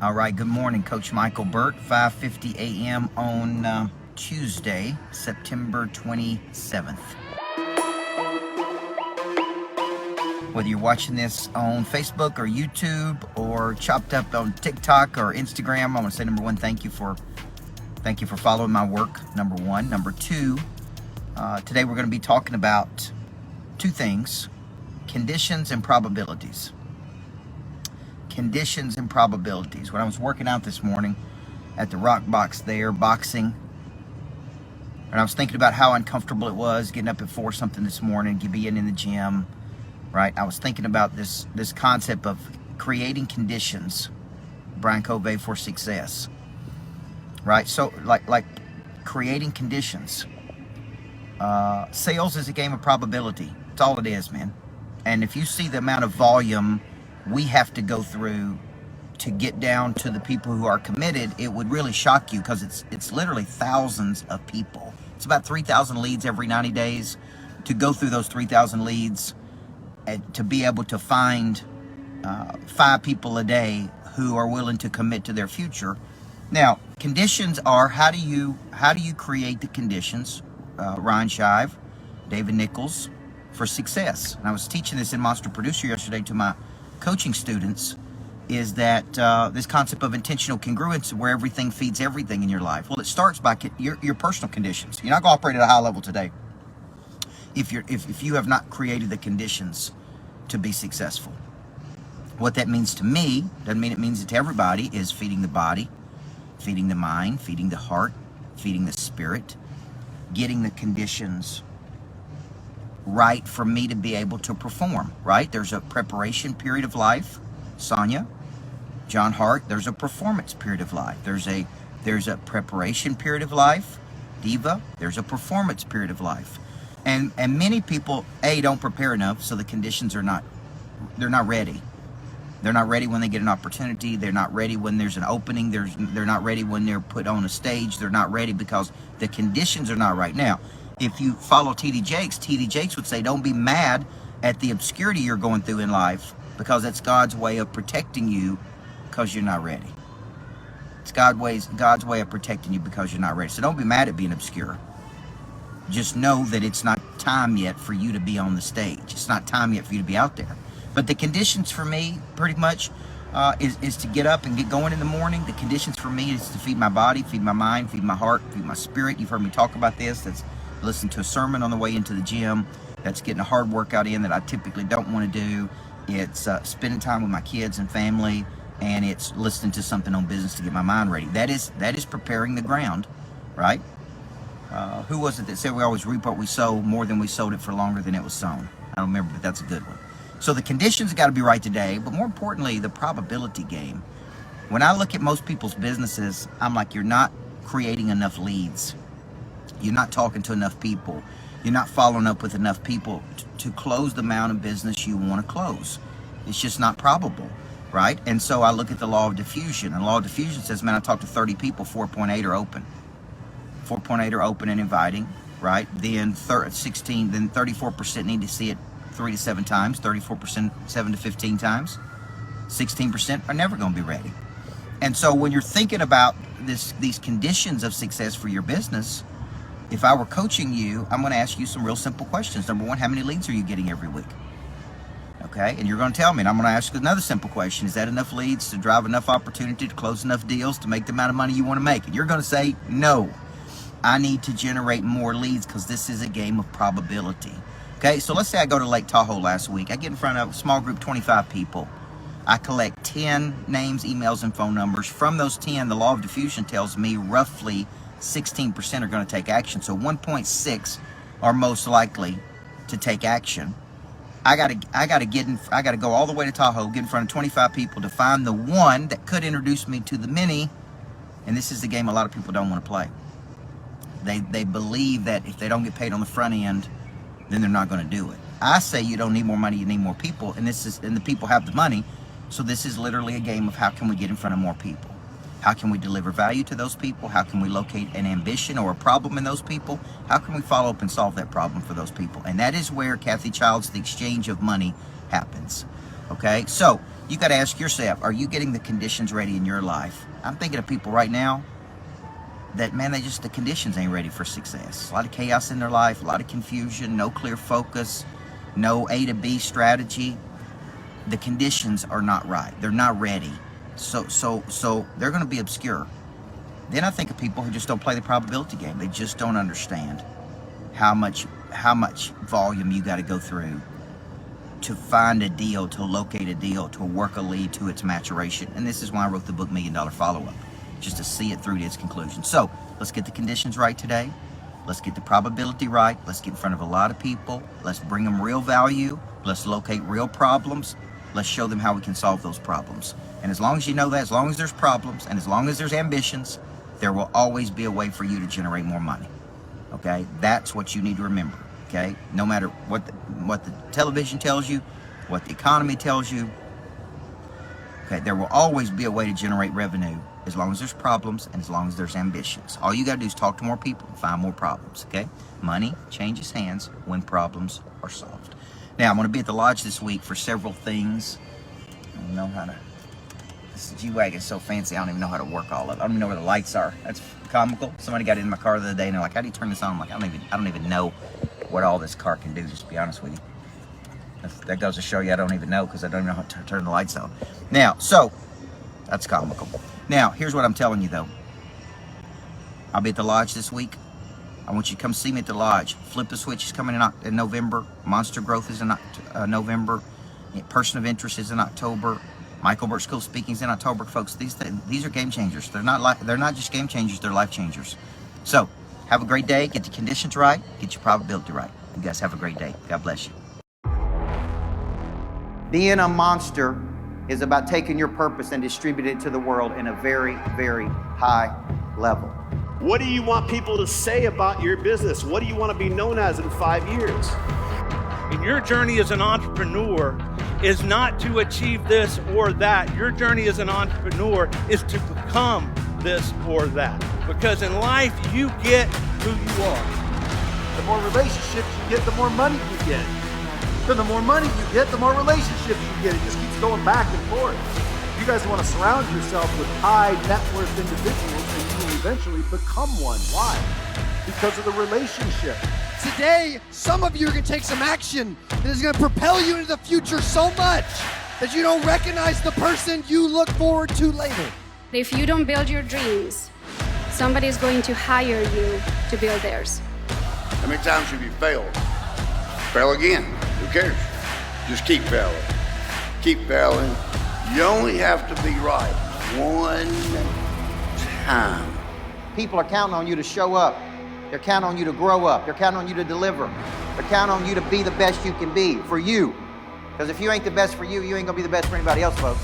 All right, good morning, Coach Micheal Burt, 5:50 a.m. on Tuesday, September 27th. Whether you're watching this on Facebook or YouTube or chopped up on TikTok or Instagram, I want to say, number one, thank you for following my work, number one. Number two, today we're going to be talking about two things: conditions and probabilities. Conditions and probabilities. When I was working out this morning at the Rock Box there, boxing, and I was thinking about how uncomfortable it was getting up at 4 something this morning, being in the gym, right? I was thinking about this concept of creating conditions, Brian Covey, for success, right? So like creating conditions. Sales is a game of probability. That's all it is, man. And if you see the amount of volume we have to go through to get down to the people who are committed, it would really shock you, because it's literally thousands of people. It's about 3,000 leads every 90 days. To go through those 3,000 leads and to be able to find 5 people a day who are willing to commit to their future. Now, conditions are, how do you create the conditions? Ryan Shive, David Nichols, for success. And I was teaching this in Monster Producer yesterday to my coaching students, is that this concept of intentional congruence, where everything feeds everything in your life. Well, it starts by your personal conditions. You're not going to operate at a high level today if you have not created the conditions to be successful. What that means to me, doesn't mean it means it to everybody, is feeding the body, feeding the mind, feeding the heart, feeding the spirit, getting the conditions right for me to be able to perform, right? There's a preparation period of life, Sonia, John Hart. There's a performance period of life. There's a preparation period of life, Diva. There's a performance period of life. And many people, don't prepare enough, so the conditions they're not ready. They're not ready when they get an opportunity. They're not ready when there's an opening. They're not ready when they're put on a stage. They're not ready because the conditions are not right. Now, if you follow T.D. Jakes would say, don't be mad at the obscurity you're going through in life, because that's God's way of protecting you because you're not ready. It's God's way of protecting you because you're not ready. So don't be mad at being obscure. Just know that it's not time yet for you to be on the stage. It's not time yet for you to be out there. But the conditions for me, pretty much, is to get up and get going in the morning. The conditions for me is to feed my body, feed my mind, feed my heart, feed my spirit. You've heard me talk about this. That's listen to a sermon on the way into the gym. That's getting a hard workout in that I typically don't want to do. It's spending time with my kids and family, and it's listening to something on business to get my mind ready. That is preparing the ground, right? Who was it that said we always reap what we sow, more than we sowed it for longer than it was sown? I don't remember, but that's a good one. So the conditions got to be right today, but more importantly, the probability game. When I look at most people's businesses, I'm like, you're not creating enough leads. You're not talking to enough people. You're not following up with enough people to close the amount of business you want to close. It's just not probable, right? And so I look at the law of diffusion. And the law of diffusion says, man, I talked to 30 people, 4.8 are open. 4.8 are open and inviting, right? Then 34% need to see it 3 to 7 times, 34% 7 to 15 times, 16% are never going to be ready. And so when you're thinking about these conditions of success for your business, if I were coaching you, I'm going to ask you some real simple questions. Number one, how many leads are you getting every week? Okay, and you're going to tell me, and I'm going to ask you another simple question. Is that enough leads to drive enough opportunity to close enough deals to make the amount of money you want to make? And you're going to say, no, I need to generate more leads, because this is a game of probability. Okay, so let's say I go to Lake Tahoe last week. I get in front of a small group, 25 people. I collect 10 names, emails, and phone numbers. From those 10, the law of diffusion tells me roughly 16% are going to take action. So 1.6 are most likely to take action. I got to go all the way to Tahoe, get in front of 25 people to find the one that could introduce me to the many. And this is the game a lot of people don't want to play. They believe that if they don't get paid on the front end, then they're not going to do it. I say you don't need more money, you need more people, and the people have the money. So this is literally a game of how can we get in front of more people? How can we deliver value to those people? How can we locate an ambition or a problem in those people? How can we follow up and solve that problem for those people? And that is where Kathy Child's The Exchange of Money happens. Okay, so You got to ask yourself, are you getting the conditions ready in your life? I'm thinking of people right now that, man, the conditions ain't ready for success. A lot of chaos in their life, a lot of confusion, no clear focus, no A to B strategy. The conditions are not right. They're not ready. So they're going to be obscure. Then I think of people who just don't play the probability game. They just don't understand how much volume you got to go through to find a deal, to locate a deal, to work a lead to its maturation. And this is why I wrote the book $1 Million Follow-Up, just to see it through to its conclusion. So let's get the conditions right today. Let's get the probability right. Let's get in front of a lot of people. Let's bring them real value. Let's locate real problems. Let's show them how we can solve those problems. And as long as you know that, as long as there's problems and as long as there's ambitions, there will always be a way for you to generate more money. Okay? That's what you need to remember. Okay? No matter what the television tells you, what the economy tells you, okay, there will always be a way to generate revenue as long as there's problems and as long as there's ambitions. All you got to do is talk to more people and find more problems. Okay? Money changes hands when problems are solved. Now, I'm going to be at the lodge this week for several things. I don't know how to... This G-Wagon's so fancy, I don't even know how to work all of it. I don't even know where the lights are. That's comical. Somebody got in my car the other day and they're like, how do you turn this on? I'm like, I don't even know what all this car can do, just to be honest with you. That goes to show you I don't even know, because I don't know how to turn the lights on. Now, so, that's comical. Now, here's what I'm telling you, though. I'll be at the lodge this week. I want you to come see me at the lodge. Flip the Switch is coming in November. Monster Growth is in November. Person of Interest is in October. Micheal Burt School Speaking is in October, folks. These are game changers. They're not just game changers, they're life changers. So, have a great day. Get the conditions right. Get your probability right. You guys have a great day. God bless you. Being a monster is about taking your purpose and distributing it to the world in a very, very high level. What do you want people to say about your business? What do you want to be known as in 5 years? And your journey as an entrepreneur is not to achieve this or that. Your journey as an entrepreneur is to become this or that. Because in life, you get who you are. The more relationships you get, the more money you get. Then the more money you get, the more relationships you get. It just keeps going back and forth. You guys want to surround yourself with high net worth individuals, and you will eventually become one. Why? Because of the relationship. Today, some of you are going to take some action that is going to propel you into the future so much that you don't recognize the person you look forward to later. If you don't build your dreams, somebody is going to hire you to build theirs. How many times have you failed? Fail again. Who cares? Just keep failing. Keep failing. You only have to be right one time. People are counting on you to show up. They're counting on you to grow up. They're counting on you to deliver. They're counting on you to be the best you can be for you. Because if you ain't the best for you, you ain't going to be the best for anybody else, folks.